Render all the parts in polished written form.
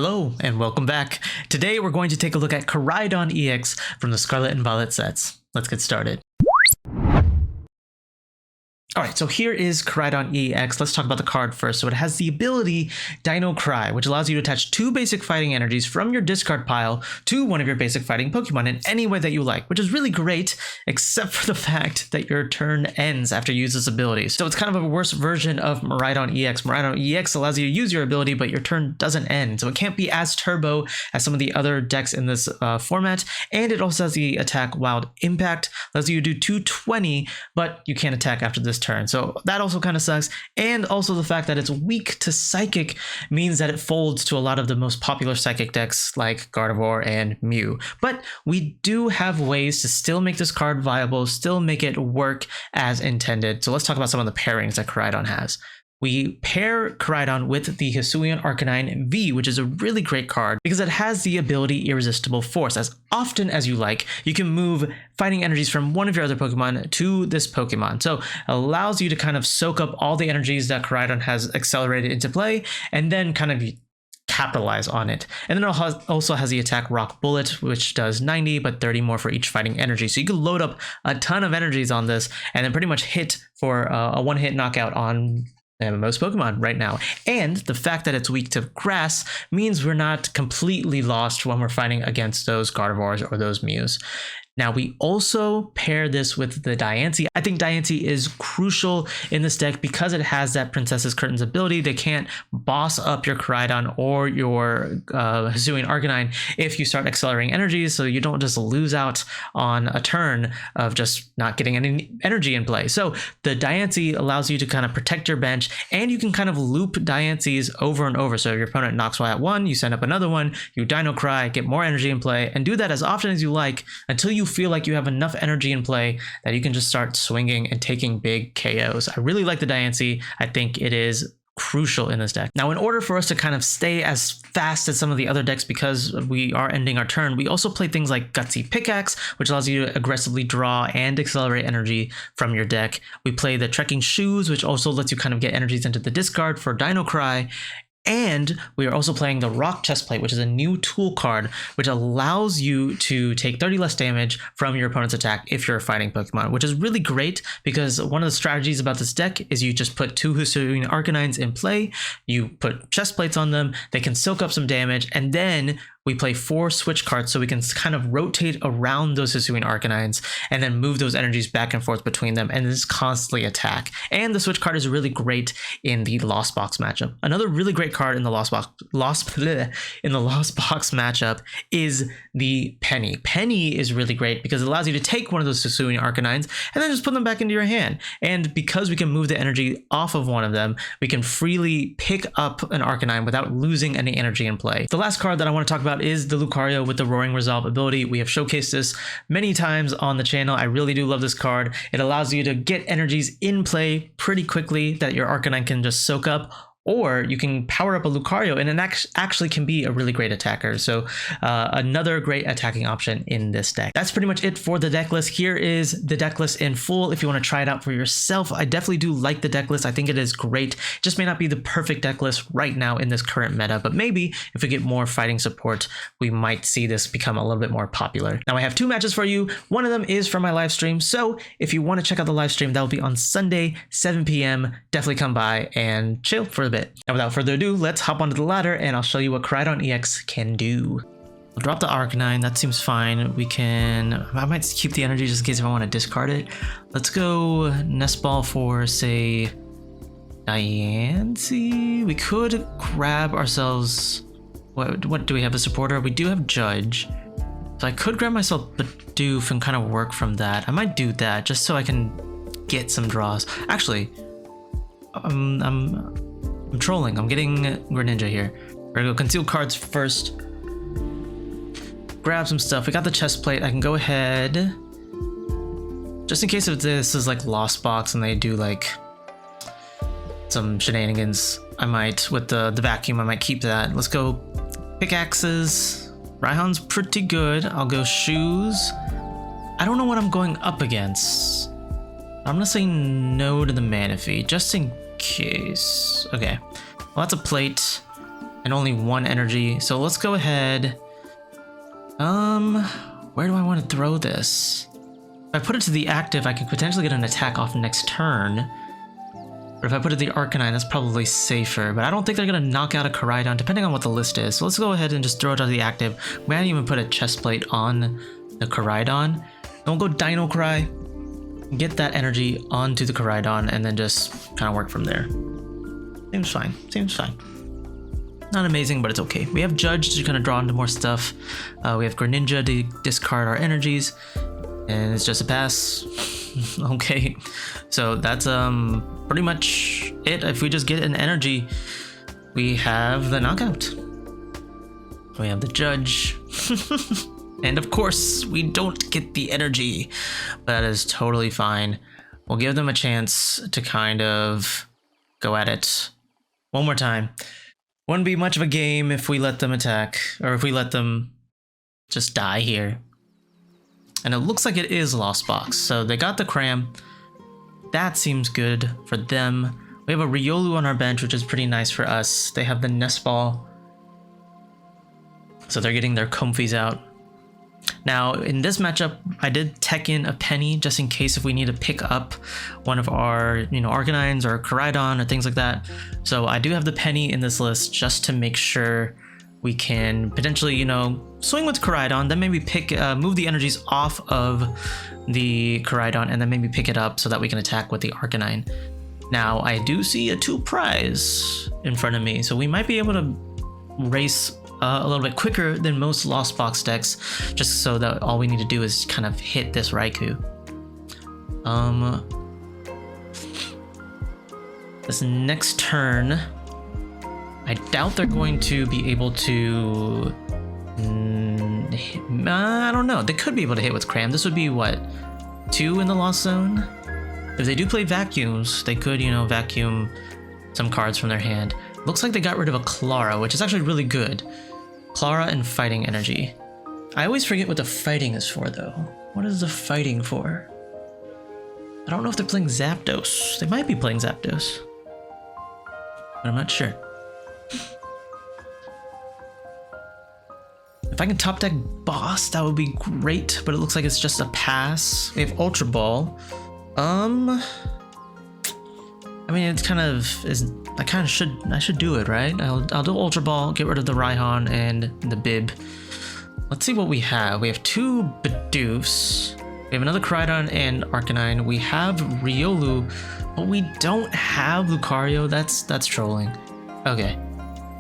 Hello and welcome back. Today we're going to take a look at Koraidon EX from the Scarlet and Violet sets. Let's get started. Alright, so here is Koraidon EX. Let's talk about the card first. So it has the ability Dino Cry, which allows you to attach 2 basic fighting energies from your discard pile to one of your basic fighting Pokemon in any way that you like, which is really great, except for the fact that your turn ends after you use this ability. So it's kind of a worse version of Miraidon EX. Miraidon EX allows you to use your ability, but your turn doesn't end. So it can't be as turbo as some of the other decks in this format. And it also has the attack Wild Impact, allows you to do 220, but you can't attack after this turn. So that also kind of sucks. And also the fact that it's weak to Psychic means that it folds to a lot of the most popular Psychic decks like Gardevoir and Mew. But we do have ways to still make this card viable, still make it work as intended. So let's talk about some of the pairings that Koraidon has. We pair Koraidon with the Hisuian Arcanine V, which is a really great card because it has the ability Irresistible Force. As often as you like, you can move fighting energies from one of your other Pokemon to this Pokemon. So it allows you to kind of soak up all the energies that Koraidon has accelerated into play and then kind of capitalize on it. And then it also has the attack Rock Bullet, which does 90 but 30 more for each fighting energy. So you can load up a ton of energies on this and then pretty much hit for a one-hit knockout on most Pokemon right now. And the fact that it's weak to grass means we're not completely lost when we're fighting against those Gardevoirs or those Mews. Now we also pair this with the Diancie. I think Diancie is crucial in this deck because it has that Princess's Curtains ability. They can't boss up your Koraidon or your Hisuian Arcanine if you start accelerating energies, so you don't just lose out on a turn of just not getting any energy in play. So the Diancie allows you to kind of protect your bench, and you can kind of loop Diancie's over and over. So if your opponent knocks out one, you send up another one, you Dino Cry, get more energy in play, and do that as often as you like until you feel like you have enough energy in play that you can just start swinging and taking big KOs. I really like the Diancie. I think it is crucial in this deck. Now, in order for us to kind of stay as fast as some of the other decks because we are ending our turn, we also play things like Gutsy Pickaxe, which allows you to aggressively draw and accelerate energy from your deck. We play the Trekking Shoes, which also lets you kind of get energies into the discard for Dino Cry. And we are also playing the Rock Chestplate, which is a new tool card, which allows you to take 30 less damage from your opponent's attack if you're a fighting Pokemon, which is really great because one of the strategies about this deck is you just put 2 Hisuian Arcanines in play, you put chest plates on them, they can soak up some damage, and then we play 4 switch cards so we can kind of rotate around those Hisuian Arcanines and then move those energies back and forth between them and just constantly attack. And the switch card is really great in the Lost Box matchup. Another really great card in the Lost Box matchup is the Penny. Penny is really great because it allows you to take one of those Hisuian Arcanines and then just put them back into your hand. And because we can move the energy off of one of them, we can freely pick up an Arcanine without losing any energy in play. The last card that I want to talk about is the Lucario with the Roaring Resolve ability. We have showcased this many times on the channel. I really do love this card. It allows you to get energies in play pretty quickly that your Arcanine can just soak up, or you can power up a Lucario and it actually can be a really great attacker. So another great attacking option in this deck. That's pretty much it for the deck list. Here is the deck list in full if you want to try it out for yourself. I definitely do like the deck list. I think it is great. It just may not be the perfect deck list right now in this current meta, but maybe if we get more fighting support, we might see this become a little bit more popular. Now I have 2 matches for you. One of them is for my live stream. So if you want to check out the live stream, that will be on Sunday, 7 p.m. Definitely come by and chill for a bit. And without further ado, let's hop onto the ladder and I'll show you what Koraidon EX can do. We'll drop the Arcanine, that seems fine. We can, I might keep the energy just in case if I want to discard it. Let's go Nest Ball for, say, Diancie. We could grab ourselves, what do we have, a supporter? We do have Judge. So I could grab myself Bidoof and kind of work from that. I might do that just so I can get some draws. Actually, I'm trolling. I'm getting Greninja here. We're gonna go conceal cards first. Grab some stuff. We got the chest plate. I can go ahead. Just in case if this is like Lost Box and they do like some shenanigans, I might, with the vacuum, I might keep that. Let's go pickaxes. Raihan's pretty good. I'll go shoes. I don't know what I'm going up against. I'm gonna say no to the Manaphy, just in case. Okay, well that's a plate. I and only 1 energy. So let's go ahead. Where do I want to throw this? If I put it to the active, I could potentially get an attack off next turn. But if I put it to the Arcanine, that's probably safer. But I don't think they're going to knock out a Koraidon, depending on what the list is. So let's go ahead and just throw it to the active. We might even put a chest plate on the Koraidon. Don't go Dino Cry. Get that energy onto the Koraidon and then just kind of work from there. Seems fine. Seems fine. Not amazing, but it's okay. We have Judge to kind of draw into more stuff. We have Greninja to discard our energies. And it's just a pass. Okay. So that's pretty much it. If we just get an energy, we have the knockout. We have the Judge. And of course, we don't get the energy. But that is totally fine. We'll give them a chance to kind of go at it one more time. Wouldn't be much of a game if we let them attack, or if we let them just die here. And it looks like it is Lost Box, so they got the Cram. That seems good for them. We have a Riolu on our bench, which is pretty nice for us. They have the Nest Ball, so they're getting their Comfies out. Now, in this matchup, I did tech in a Penny just in case if we need to pick up one of our, Arcanines or Koraidon or things like that. So I do have the Penny in this list just to make sure we can potentially, swing with Koraidon, then maybe move the energies off of the Koraidon and then maybe pick it up so that we can attack with the Arcanine. Now, I do see a 2 prize in front of me, so we might be able to race a little bit quicker than most Lost Box decks, just so that all we need to do is kind of hit this Raikou. This next turn, I doubt they're going to be able to... I don't know. They could be able to hit with Cram. This would be, what, 2 in the Lost Zone? If they do play Vacuums, they could, vacuum some cards from their hand. Looks like they got rid of a Clara, which is actually really good. Clara and Fighting Energy. I always forget what the Fighting is for, though. What is the Fighting for? I don't know if they're playing Zapdos. They might be playing Zapdos, but I'm not sure. If I can top deck Boss, that would be great, but it looks like it's just a pass. We have Ultra Ball. I mean, it's kind of is. I should do it, right? I'll do Ultra Ball, get rid of the Raihan and the Bib. Let's see what we have. We have 2 Bidoofs. We have another Koraidon and Arcanine. We have Riolu, but we don't have Lucario. That's trolling. Okay.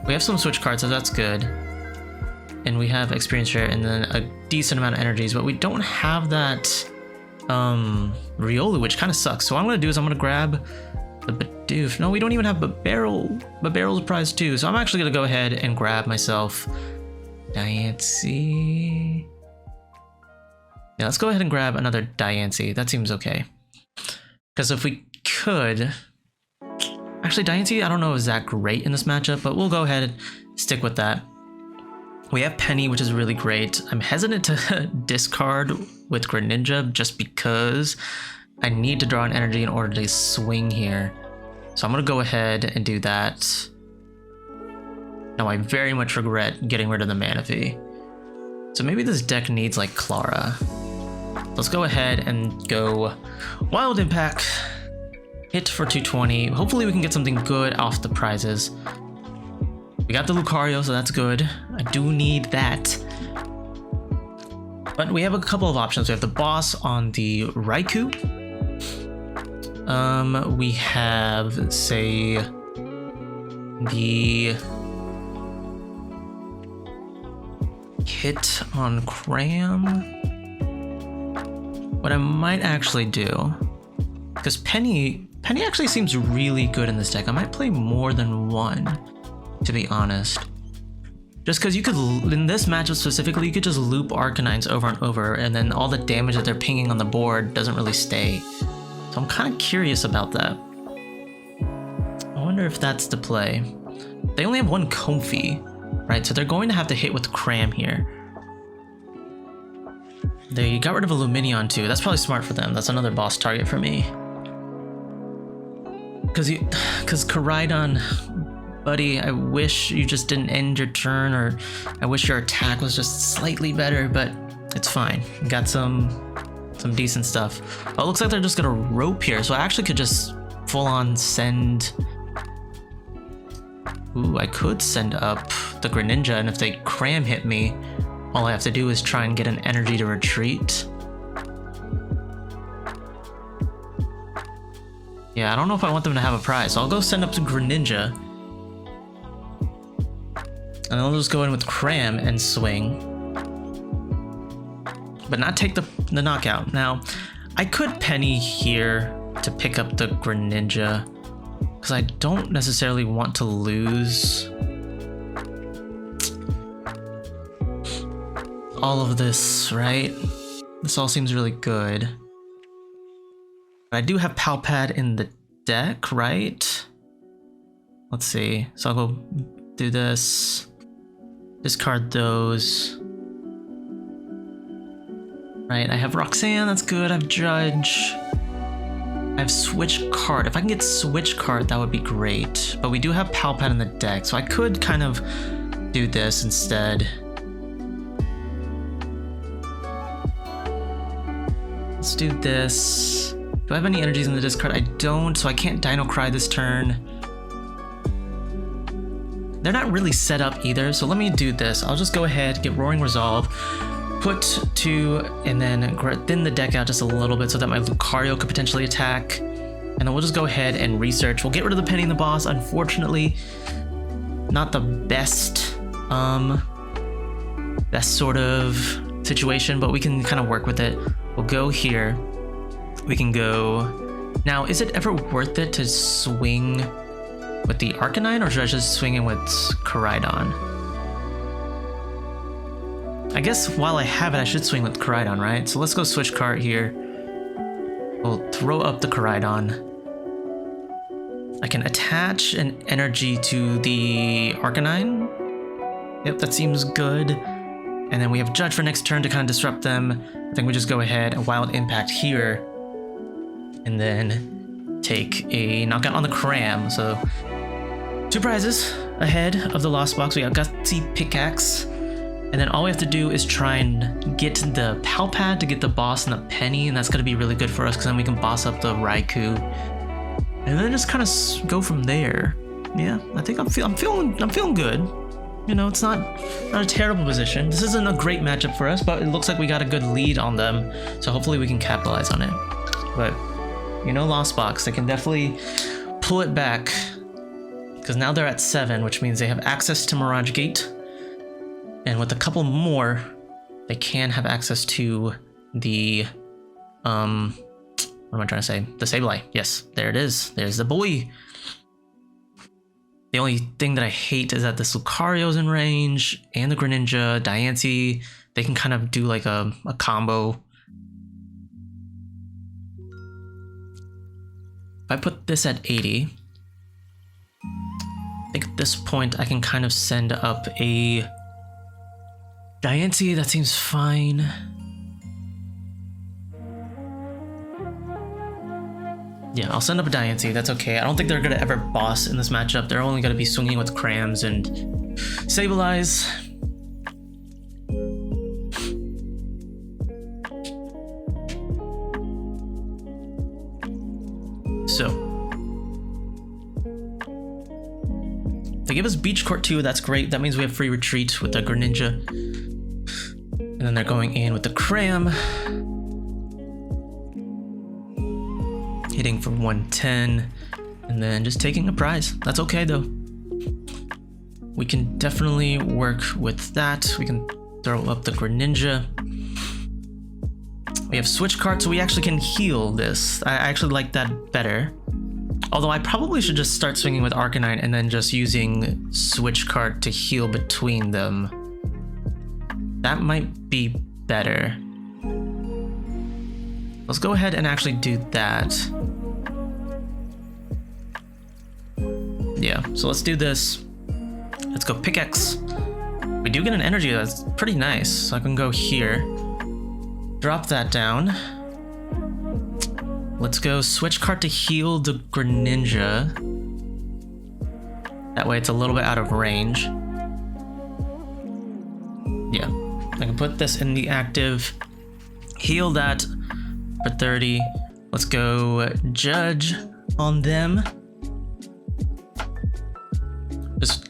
We have some Switch cards, so that's good. And we have Experience Share and then a decent amount of energies, but we don't have that Riolu, which kind of sucks. So what I'm going to do is I'm going to grab the Bidoof. No, we don't even have Bibarel. Bibarel's a prize too. So I'm actually going to go ahead and grab myself Diancie. Yeah, let's go ahead and grab another Diancie. That seems okay. Because if we could... Actually, Diancie, I don't know if it's that great in this matchup, but we'll go ahead and stick with that. We have Penny, which is really great. I'm hesitant to discard with Greninja just because I need to draw an energy in order to swing here. So I'm going to go ahead and do that. Now I very much regret getting rid of the Manaphy. So maybe this deck needs like Clara. Let's go ahead and go Wild Impact. Hit for 220. Hopefully we can get something good off the prizes. We got the Lucario, so that's good. I do need that. But we have a couple of options. We have the Boss on the Raikou. We have, say, the hit on Cram. What I might actually do, because Penny actually seems really good in this deck. I might play more than one, to be honest. Just because you could, in this matchup specifically, you could just loop Arcanines over and over, and then all the damage that they're pinging on the board doesn't really stay. So I'm kind of curious about that. I wonder if that's the play. They only have one Comfy, right? So they're going to have to hit with Cram here. They got rid of a Luminion too. That's probably smart for them. That's another boss target for me. Because Koraidon, buddy. I wish you just didn't end your turn, or I wish your attack was just slightly better, but it's fine. You got some decent stuff. Oh, it looks like they're just gonna rope here, so I actually could just full on send. Ooh, I could send up the Greninja, and if they cram hit me, all I have to do is try and get an energy to retreat. Yeah, I don't know if I want them to have a prize, so I'll go send up to Greninja. And I'll just go in with Cram and swing. But not take the knockout. Now, I could Penny here to pick up the Greninja, because I don't necessarily want to lose all of this, right? This all seems really good. I do have Pal Pad in the deck, right? Let's see. So I'll go do this. Discard those. Right, I have Roxanne, that's good. I have Judge. I have Switch Cart. If I can get Switch Cart, that would be great. But we do have Pal Pad in the deck, so I could kind of do this instead. Let's do this. Do I have any energies in the discard? I don't, so I can't Dino Cry this turn. They're not really set up either, so let me do this. I'll just go ahead, get Roaring Resolve, put 2, and then thin the deck out just a little bit so that my Lucario could potentially attack. And then we'll just go ahead and research. We'll get rid of the Penny and the boss. Unfortunately, not the best sort of situation, but we can kind of work with it. We'll go here. We can go. Now, is it ever worth it to swing with the Arcanine, or should I just swing in with Koraidon? I guess while I have it, I should swing with Koraidon, right? So let's go Switch Cart here. We'll throw up the Koraidon. I can attach an energy to the Arcanine. Yep, that seems good. And then we have Judge for next turn to kind of disrupt them. I think we just go ahead and Wild Impact here. And then take a knockout on the Cram. So 2 prizes ahead of the Lost Box. We got Gutsy Pickaxe. And then all we have to do is try and get the Pal Pad to get the boss and the Penny. And that's going to be really good for us, because then we can boss up the Raikou. And then just kind of go from there. Yeah, I think I'm feeling good. You know, it's not a terrible position. This isn't a great matchup for us, but it looks like we got a good lead on them. So hopefully we can capitalize on it. But, you know, Lost Box, they can definitely pull it back, because now they're at 7, which means they have access to Mirage Gate. And with a couple more, they can have access to the, what am I trying to say? The Sableye. Yes, there it is. There's the boy. The only thing that I hate is that the Lucario's in range, and the Greninja, Diancie, they can kind of do like a combo. If I put this at 80, I think at this point I can kind of send up a Diancie. That seems fine. Yeah, I'll send up a Diancie. That's okay. I don't think they're going to ever boss in this matchup. They're only going to be swinging with Crams and Sableyes. So, if they give us Beach Court 2, that's great. That means we have free retreat with the Greninja. And then they're going in with the Cram. Hitting for 110. And then just taking a prize. That's okay though. We can definitely work with that. We can throw up the Greninja. We have Switch Cart, so we actually can heal this. I actually like that better. Although I probably should just start swinging with Arcanine and then just using Switch Cart to heal between them. That might be better. Let's go ahead and actually do that. Yeah, so let's do this. Let's go Pickaxe. We do get an energy, that's pretty nice. So I can go here. Drop that down. Let's go Switch Cart to heal the Greninja. That way it's a little bit out of range. Yeah, I can put this in the active, heal that for 30. Let's go Judge on them. Just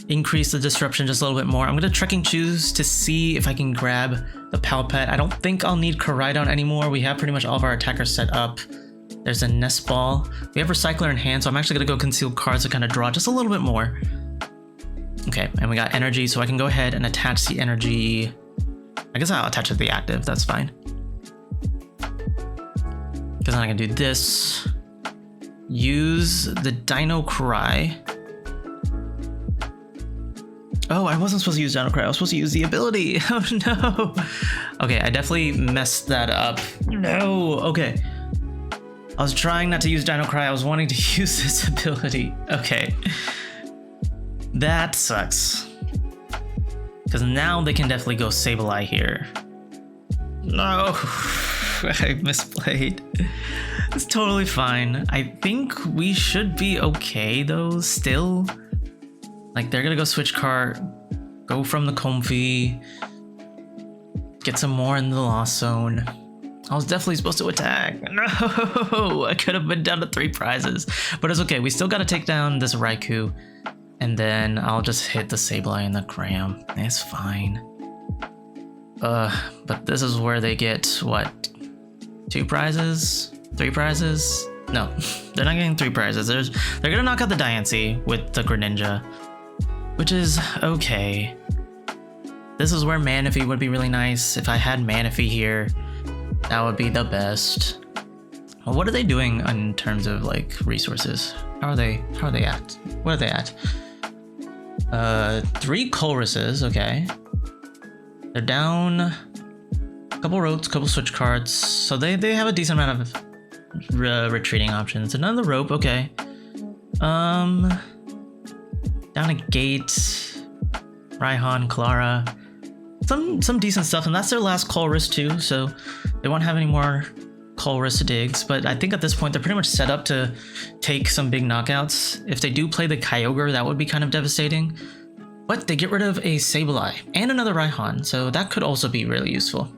increase the disruption just a little bit more. I'm gonna Trekking Shoes to see if I can grab the Pal Pad. I don't think I'll need Koraidon anymore. We have pretty much all of our attackers set up. There's a Nest Ball. We have Recycler in hand, so I'm actually gonna go Concealed Cards to kind of draw just a little bit more. Okay, and we got Energy, so I can go ahead and attach the Energy. I guess I'll attach it to the active, that's fine. Because then I can do this. Use the Dino Cry. Oh, I wasn't supposed to use Dino Cry, I was supposed to use the ability. Oh no. Okay, I definitely messed that up. No, okay. I was trying not to use Dino Cry, I was wanting to use this ability. Okay. That sucks. Because now they can definitely go Sableye here. No, I misplayed. It's totally fine. I think we should be okay though, still. Like they're gonna go Switch Cart, go from the Comfy, get some more in the Lost Zone. I was definitely supposed to attack. No, I could have been down to 3 prizes, but it's okay. We still gotta take down this Raikou. And then I'll just hit the Sableye and the Cram. It's fine. But this is where they get, what? 2 prizes? 3 prizes? No, they're not getting 3 prizes. They're gonna knock out the Diancie with the Greninja, which is okay. This is where Manaphy would be really nice. If I had Manaphy here, that would be the best. Well, what are they doing in terms of like resources? How are they at? What are they at? 3 Colruses, okay. They're down a couple rotes, couple Switch Cards, so they have a decent amount of retreating options. Another rope, okay. Down a Gate, Raihan, Clara, some decent stuff, and that's their last Colrus too, so they won't have any more Colrus digs, but I think at this point they're pretty much set up to take some big knockouts. If they do play the Kyogre, that would be kind of devastating. But they get rid of a Sableye and another Raihan, so that could also be really useful.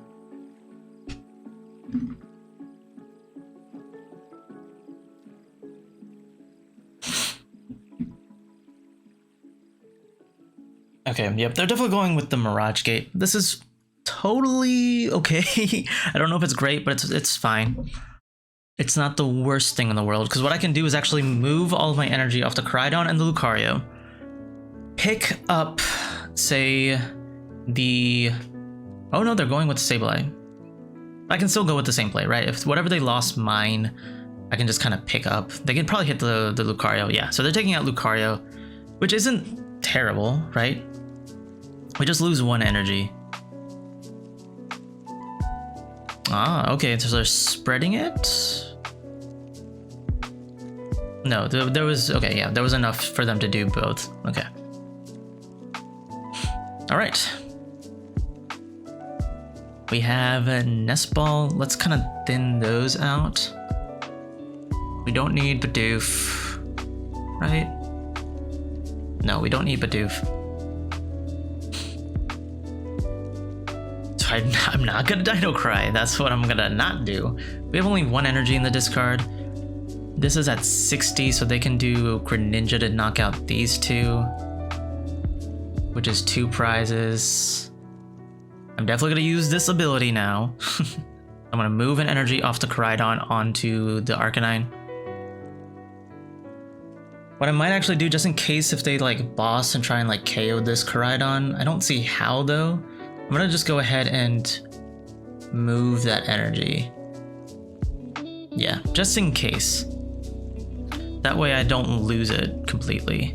Okay, yep, they're definitely going with the Mirage Gate. This is totally okay. I don't know if it's great, but it's fine. It's not the worst thing in the world, because what I can do is actually move all of my energy off the Koraidon and the Lucario. Pick up, say, the... Oh no, they're going with Sableye. I can still go with the same play, right? If whatever they lost mine, I can just kind of pick up. They can probably hit the Lucario, yeah. So they're taking out Lucario, which isn't terrible, right? We just lose 1 energy. Ah, okay, so they're spreading it? No, there was, okay, yeah, there was enough for them to do both. Okay. All right. We have a Nest Ball. Let's kind of thin those out. We don't need Bidoof, right? No, we don't need Bidoof. So I'm not gonna Dino Cry. That's what I'm gonna not do. We have only 1 energy in the discard. This is at 60, so they can do Greninja to knock out these 2, which is 2 prizes. I'm definitely gonna use this ability now. I'm gonna move an energy off the Koraidon onto the Arcanine. What I might actually do, just in case if they like boss and try and like KO this Koraidon, I don't see how though. I'm gonna just go ahead and move that energy. Yeah, just in case. That way I don't lose it completely.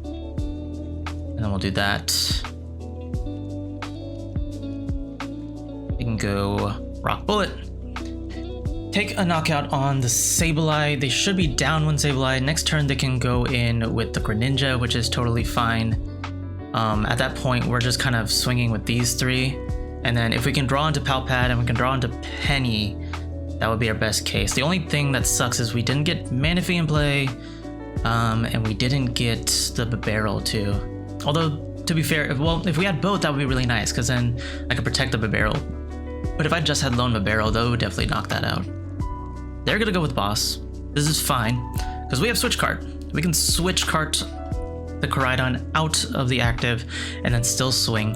And then we'll do that. We can go Rock Bullet. Take a knockout on the Sableye. They should be down 1 Sableye. Next turn they can go in with the Greninja, which is totally fine. At that point we're just kind of swinging with these 3. And then if we can draw into Pal Pad and we can draw into Penny, that would be our best case. The only thing that sucks is we didn't get Manaphy in play. And we didn't get the Bibarel too. Although, to be fair, if we had both, that would be really nice, because then I could protect the Bibarel. But if I just had lone Bibarel, that would definitely knock that out. They're gonna go with boss. This is fine, because we have Switch Cart. We can Switch Cart the Koraidon out of the active and then still swing.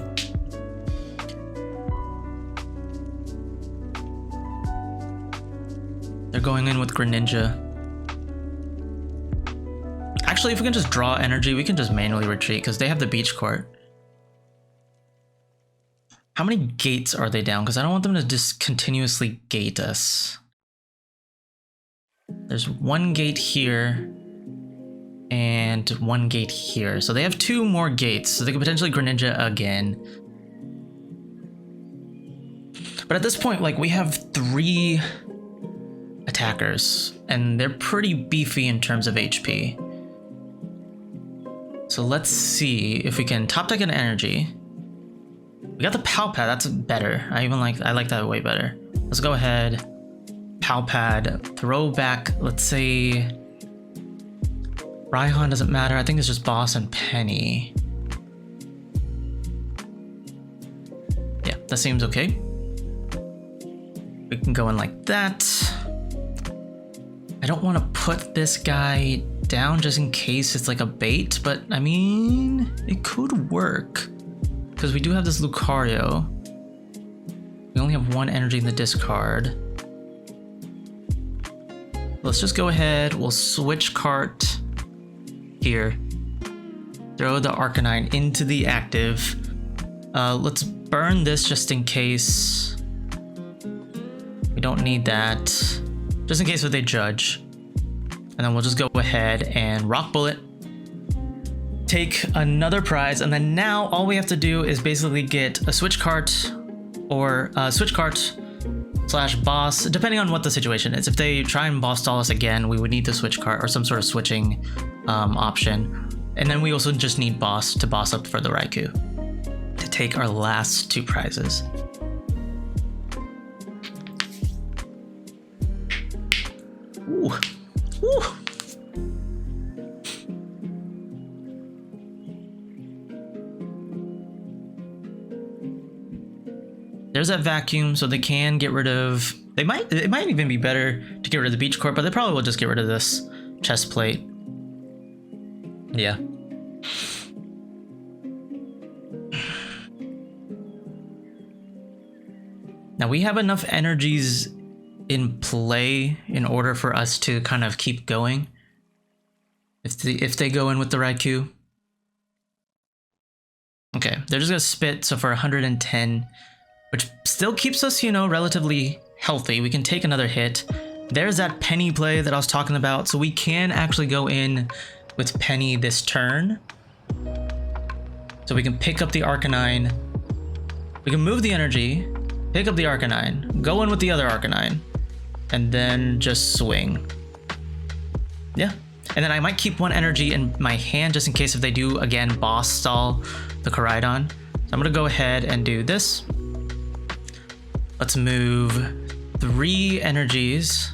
They're going in with Greninja. Actually, if we can just draw energy, we can just manually retreat because they have the beach court. How many gates are they down? Because I don't want them to just continuously gate us. There's one gate here and one gate here. So they have 2 more gates, so they could potentially Greninja again. But at this point, like, we have 3 attackers and they're pretty beefy in terms of HP. So let's see if we can top deck an energy. We got the Pal Pad, that's better. I like that way better. Let's go ahead. Pal Pad, throw back, let's say Raihan doesn't matter. I think it's just Boss and Penny. Yeah, that seems okay. We can go in like that. I don't want to put this guy down just in case it's like a bait, but I mean, it could work because we do have this Lucario. We only have 1 energy in the discard. Let's just go ahead. We'll Switch Cart here. Throw the Arcanine into the active. Let's burn this just in case. We don't need that. Just in case if they judge. And then we'll just go ahead and Rock Bullet. Take another prize, and then now all we have to do is basically get a Switch Cart or Switch Cart / boss, depending on what the situation is. If they try and boss stall us again, we would need the Switch Cart or some sort of switching option. And then we also just need boss to boss up for the Raikou to take our last 2 prizes. Ooh. Ooh. There's that vacuum, so they can get rid of. It might even be better to get rid of the beach court, but they probably will just get rid of this chest plate. Yeah. Now we have enough energies in play in order for us to kind of keep going. If they go in with the Raikou. Okay, they're just gonna spit, so for 110, which still keeps us, you know, relatively healthy. We can take another hit. There's that Penny play that I was talking about, so we can actually go in with Penny this turn. So we can pick up the Arcanine. We can move the energy, pick up the Arcanine, go in with the other Arcanine, and then just swing. Yeah. And then I might keep 1 energy in my hand just in case if they do, again, boss stall the Koraidon. So I'm gonna go ahead and do this. Let's move 3 energies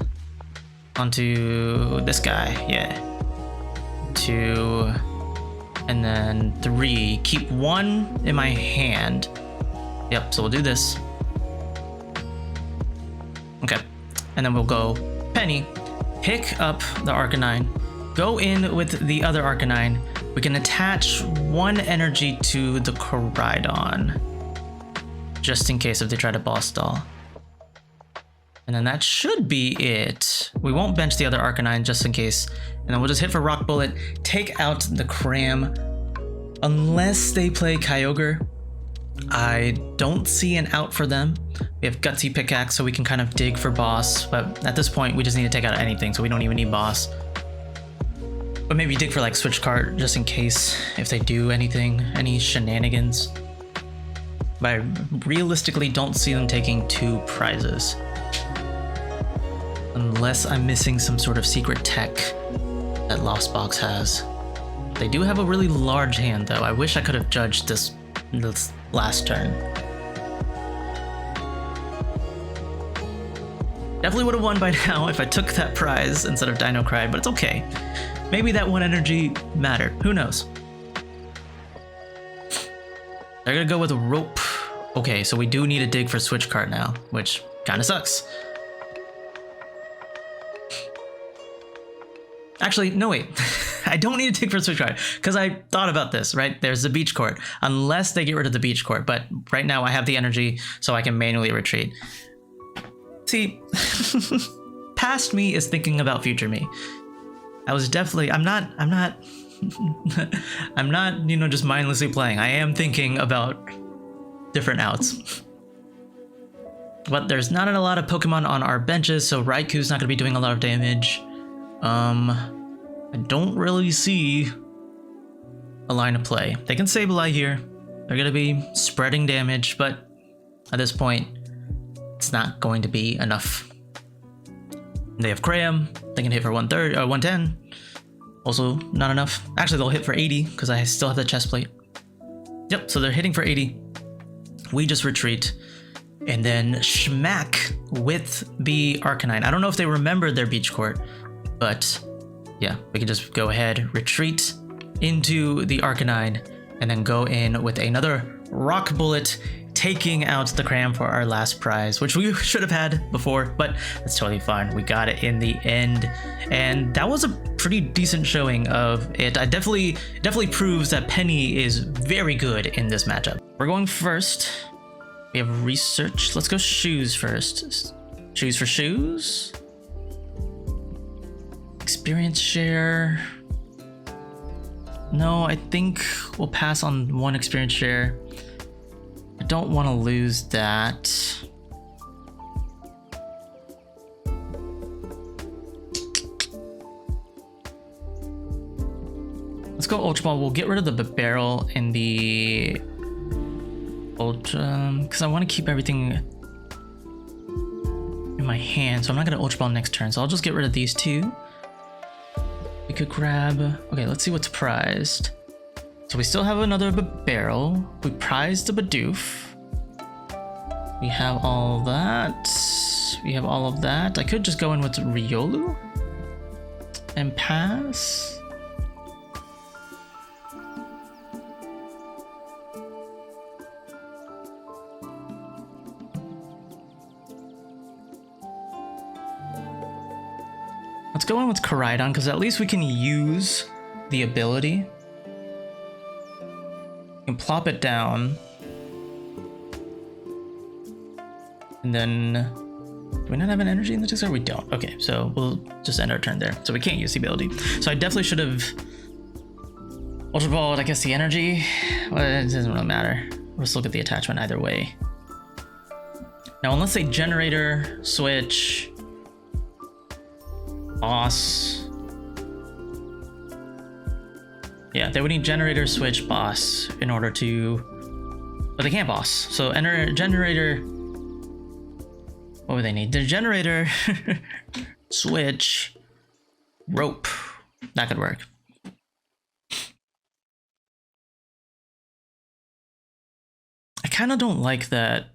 onto this guy. Yeah. 2, and then 3. Keep 1 in my hand. Yep, so we'll do this. Okay. And then we'll go Penny, pick up the Arcanine, go in with the other Arcanine. We can attach 1 energy to the Koraidon, just in case if they try to boss stall. And then that should be it. We won't bench the other Arcanine just in case. And then we'll just hit for Rock Bullet, take out the Cram. Unless they play Kyogre, I don't see an out for them. We have Gutsy Pickaxe, so we can kind of dig for boss. But at this point, we just need to take out anything, so we don't even need boss. But maybe dig for like Switch Cart, just in case if they do anything, any shenanigans. But I realistically don't see them taking 2 prizes. Unless I'm missing some sort of secret tech that Lost Box has. They do have a really large hand though. I wish I could have judged this last turn. Definitely would have won by now if I took that prize instead of Dino Cry, but it's okay. Maybe that one energy mattered. Who knows? They're gonna go with a rope. Okay, so we do need a dig for Switch Cart now, which kind of sucks. Actually, no wait. I don't need to dig for Switch Cart because I thought about this, right? There's the beach court, unless they get rid of the beach court. But right now I have the energy, so I can manually retreat. See, past me is thinking about future me. I was definitely, I'm not, you know, just mindlessly playing. I am thinking about different outs. But there's not a lot of Pokemon on our benches, so Raikou's not going to be doing a lot of damage. I don't really see a line of play. They can Sableye here. They're going to be spreading damage, but at this point, it's not going to be enough. They have Cram. They can hit for 110. Also, not enough. Actually, they'll hit for 80 because I still have the chest plate. Yep, so they're hitting for 80. We just retreat. And then schmack with the Arcanine. I don't know if they remembered their beach court, but yeah, we can just go ahead, retreat into the Arcanine, and then go in with another Rock Bullet, taking out the Cram for our last prize, which we should have had before, but that's totally fine. We got it in the end, and that was a pretty decent showing of it. I definitely proves that Penny is very good in this matchup. We're going first. We have research. Let's go shoes first. Shoes for shoes. Experience share. No, I think we'll pass on one experience share. I don't want to lose that. Let's go Ultra Ball. We'll get rid of the Bibarel and the Ultra, because I want to keep everything in my hand, so I'm not going to Ultra Ball next turn, so I'll just get rid of these two. We could grab, okay, let's see what's prized. So we still have another Bibarel. We prized the Bidoof. We have all that. We have all of that. I could just go in with Riolu and pass. Let's go in with Koraidon, because at least we can use the ability. We can plop it down. And then, do we not have an energy in the discard? We don't. Okay, so we'll just end our turn there. So we can't use the ability. So I definitely should have Ultra Balled, I guess, the energy. Well, it doesn't really matter. Let's look at the attachment either way. Now, unless they generator, switch, boss. Yeah, they would need generator, switch, boss in order to, but they can't boss. So enter generator. What would they need? Their generator, switch, rope. That could work. I kind of don't like that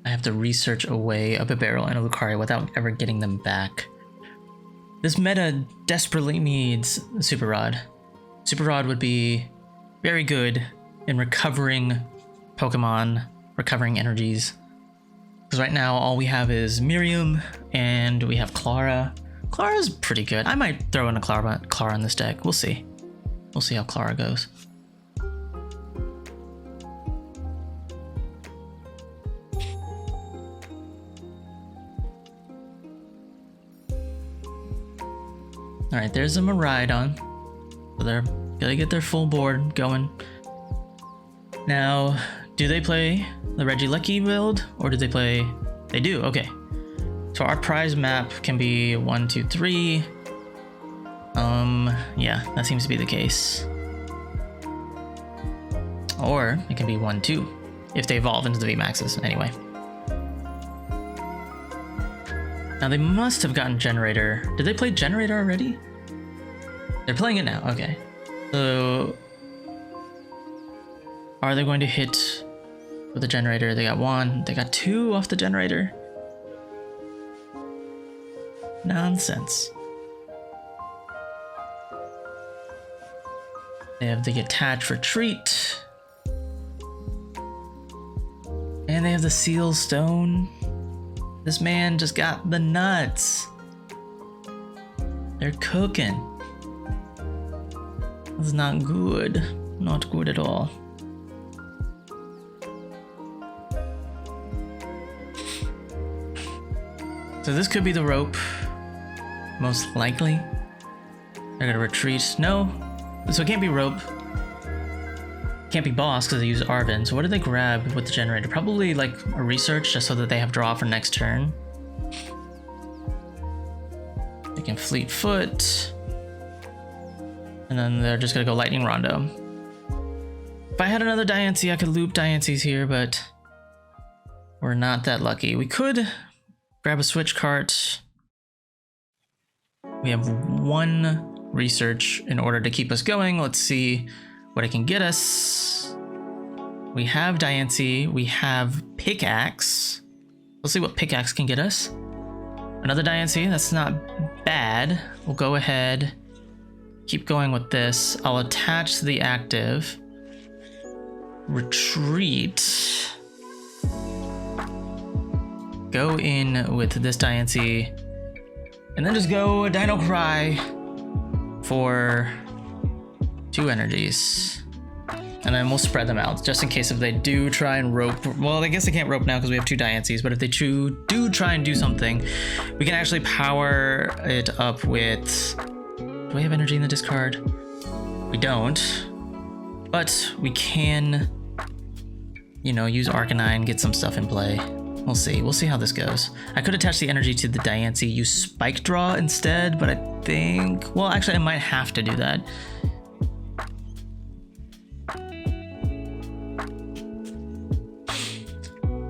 I have to research away a Bibarel and a Lucario without ever getting them back. This meta desperately needs Super Rod. Super Rod would be very good in recovering Pokemon, recovering energies. Because right now all we have is Miriam and we have Clara. Clara's pretty good. I might throw in a Clara in this deck. We'll see. We'll see how Clara goes. All right, there's a Miraidon. So they're gonna get their full board going. Now, do they play the Regieleki build or do they play? They do, okay. So our prize map can be 1, 2, 3. Yeah, that seems to be the case. Or it can be 1, 2 if they evolve into the VMAXs anyway. Now they must have gotten Generator. Did they play Generator already? They're playing it now, okay. So are they going to hit with the Generator? They got 1, they got 2 off the Generator. Nonsense. They have the attach retreat. And they have the seal stone. This man just got the nuts. They're cooking. This is not good. Not good at all. So this could be the rope. Most likely. They're gonna retreat. No. So it can't be rope. Can't be boss because they use Arven. So what did they grab with the generator? Probably like a research just so that they have draw for next turn. They can fleet foot. And then they're just gonna go lightning rondo. If I had another Diancie, I could loop Diancie's here, but we're not that lucky. We could grab a switch cart. We have one research in order to keep us going. Let's see what it can get us. We have Diancie, we have Pickaxe. Let's see what Pickaxe can get us. Another Diancie, that's not bad. We'll go ahead, keep going with this. I'll attach the active. Retreat. Go in with this Diancie. And then just go Dino Cry for 2 energies. And then we'll spread them out just in case if they do try and rope. Well, I guess they can't rope now because we have 2 Diancies, but if they do try and do something, we can actually power it up with... Do we have energy in the discard? We don't. But we can, you know, use Arcanine, get some stuff in play. We'll see. We'll see how this goes. I could attach the energy to the Diancie, use Spike Draw instead, but I think... Well, actually, I might have to do that.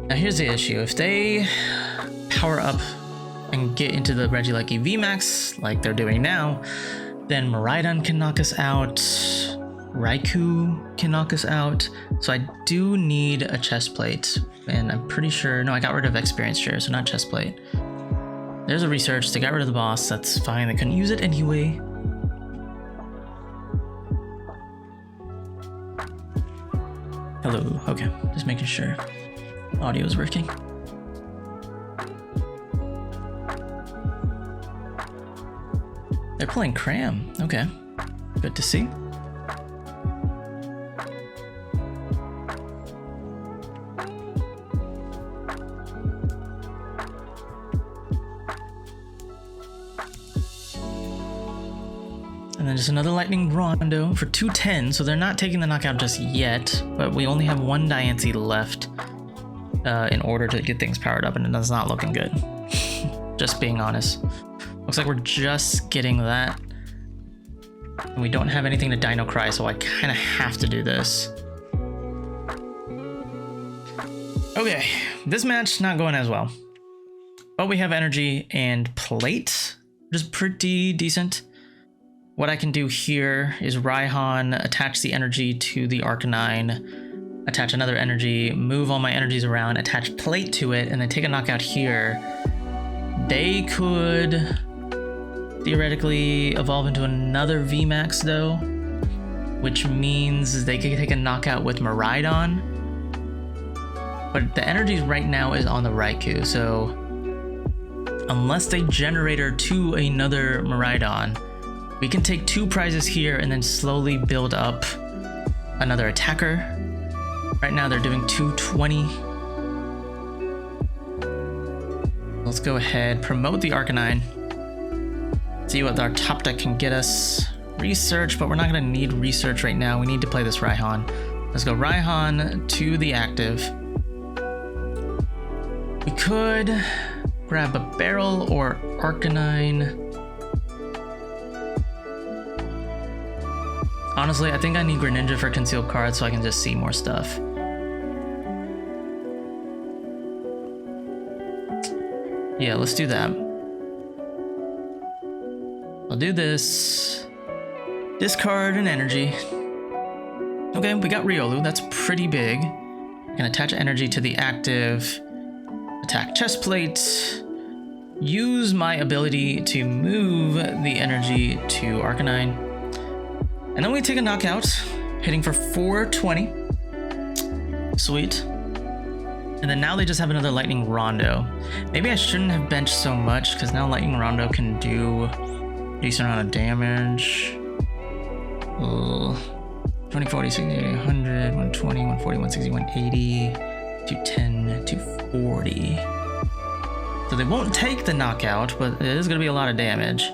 Now, here's the issue. If they power up and get into the Regieleki VMAX, like they're doing now, then Miraidon can knock us out. Raikou can knock us out. So I do need a chest plate. And I'm pretty sure... No, I got rid of experience share, so not chest plate. There's a research. They got rid of the boss. That's fine. They couldn't use it anyway. Hello. Okay. Just making sure audio is working. They're playing Cram. Okay. Good to see. And then just another lightning rondo for 210. So they're not taking the knockout just yet, but we only have 1 Diancie left in order to get things powered up, and it's not looking good. Just being honest. Looks like we're just getting that. And we don't have anything to Dino Cry, so I kind of have to do this. Okay, this match not going as well. But we have energy and plate, which is pretty decent. What I can do here is Raihan, attach the energy to the Arcanine, attach another energy, move all my energies around, attach plate to it, and then take a knockout here. They could theoretically evolve into another VMAX though, which means they could take a knockout with Miraidon. But the energy right now is on the Raikou, so unless they generator to another Miraidon, we can take 2 prizes here and then slowly build up another attacker. Right now they're doing 220. Let's go ahead, promote the Arcanine. See what our top deck can get us. Research, but we're not going to need research right now. We need to play this Raihan. Let's go Raihan to the active. We could grab a Bibarel or Arcanine. Honestly, I think I need Greninja for concealed cards so I can just see more stuff. Yeah, let's do that. I'll do this. Discard an energy. Okay, we got Riolu. That's pretty big. I can attach energy to the active. Attack chest plate. Use my ability to move the energy to Arcanine. And then we take a knockout, hitting for 420. Sweet. And then now they just have another Lightning Rondo. Maybe I shouldn't have benched so much, because now Lightning Rondo can do a decent amount of damage. 20, 40, 60, 100, 120, 140, 160, 180, 210, 240. So they won't take the knockout, but it is going to be a lot of damage.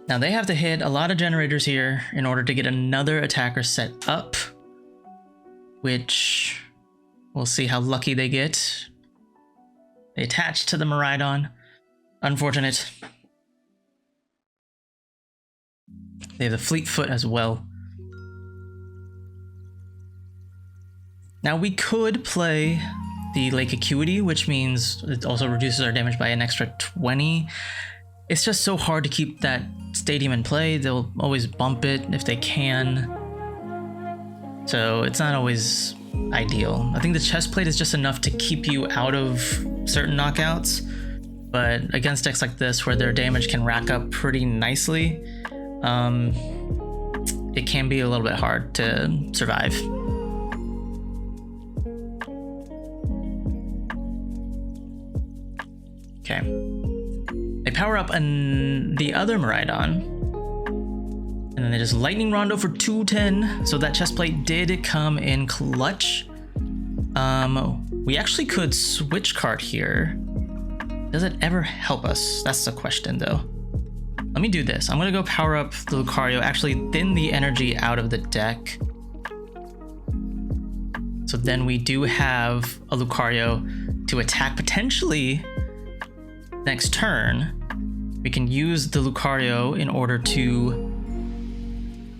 Now they have to hit a lot of generators here in order to get another attacker set up, which we'll see how lucky they get. They attach to the Miraidon. Unfortunate. They have the Fleet Foot as well. Now we could play the Lake Acuity, which means it also reduces our damage by an extra 20. It's just so hard to keep that stadium in play. They'll always bump it if they can. So it's not always ideal. I think the chest plate is just enough to keep you out of certain knockouts, but against decks like this where their damage can rack up pretty nicely, it can be a little bit hard to survive. Okay. They power up the other Miraidon, and then they just Lightning Rondo for 210. So that chest plate did come in clutch. We actually could Switch Cart here. Does it ever help us? That's the question, though. Let me do this. I'm gonna go power up the Lucario, actually thin the energy out of the deck. So then we do have a Lucario to attack potentially next turn. We can use the Lucario in order to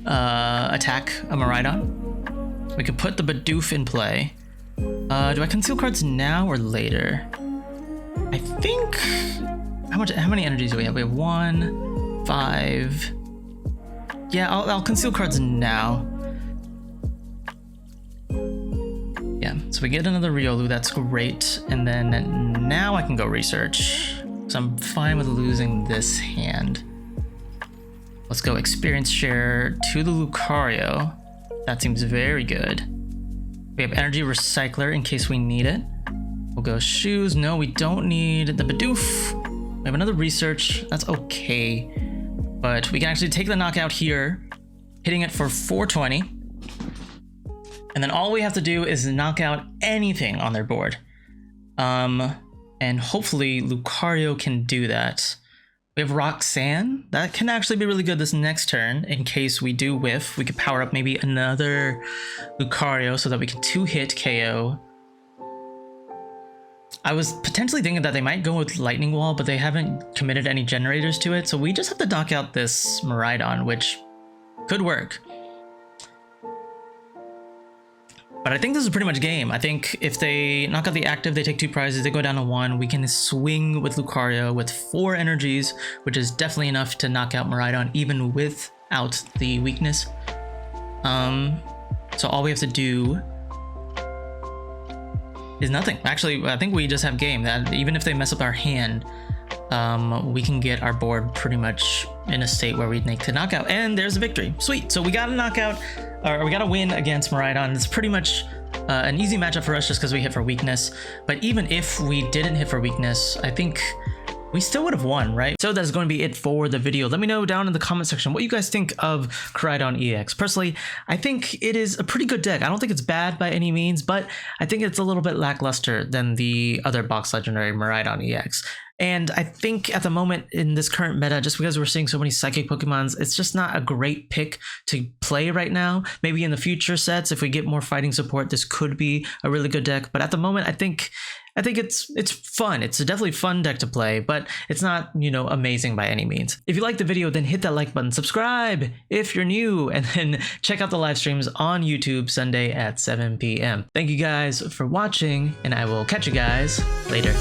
attack a Miraidon. We could put the Bidoof in play. Do I conceal cards now or later? I think... How many energies do we have? We have 1, 5... Yeah, I'll conceal cards now. Yeah, so we get another Riolu, that's great. And then now I can go research. So I'm fine with losing this hand. Let's go experience share to the Lucario. That seems very good. We have Energy Recycler in case we need it. We'll go shoes. No, we don't need the Bidoof. We have another research. That's okay. But we can actually take the knockout here, hitting it for 420. And then all we have to do is knock out anything on their board. And hopefully Lucario can do that. We have Roxanne. That can actually be really good this next turn. In case we do whiff, we could power up maybe another Lucario so that we can 2-hit KO. I was potentially thinking that they might go with Lightning Wall, but they haven't committed any generators to it. So we just have to knock out this Miraidon, which could work. But I think this is pretty much game. I think if they knock out the active, they take 2 prizes, they go down to 1. We can swing with Lucario with 4 energies, which is definitely enough to knock out Miraidon even without the weakness. So all we have to do is nothing. Actually, I think we just have game. That even if they mess up our hand, we can get our board pretty much in a state where we make the knockout, and there's a victory. Sweet. So we got a knockout, or we got a win against Miraidon. It's pretty much an easy matchup for us just because we hit for weakness. But even if we didn't hit for weakness, I think we still would have won, right? So that's going to be it for the video. Let me know down in the comment section what you guys think of Koraidon EX. Personally, I think it is a pretty good deck. I don't think it's bad by any means, but I think it's a little bit lackluster than the other box legendary Miraidon EX. And I think at the moment in this current meta, just because we're seeing so many psychic Pokemons, it's just not a great pick to play right now. Maybe in the future sets, if we get more fighting support, this could be a really good deck. But at the moment, I think it's fun. It's a definitely fun deck to play, but it's not, you know, amazing by any means. If you liked the video, then hit that like button, subscribe if you're new, and then check out the live streams on YouTube Sunday at 7 p.m. Thank you guys for watching, and I will catch you guys later.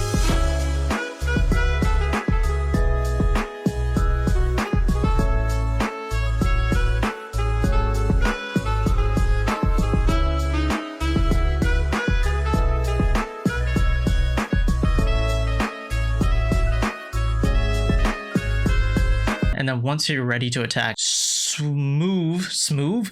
and then once you're ready to attack, smooth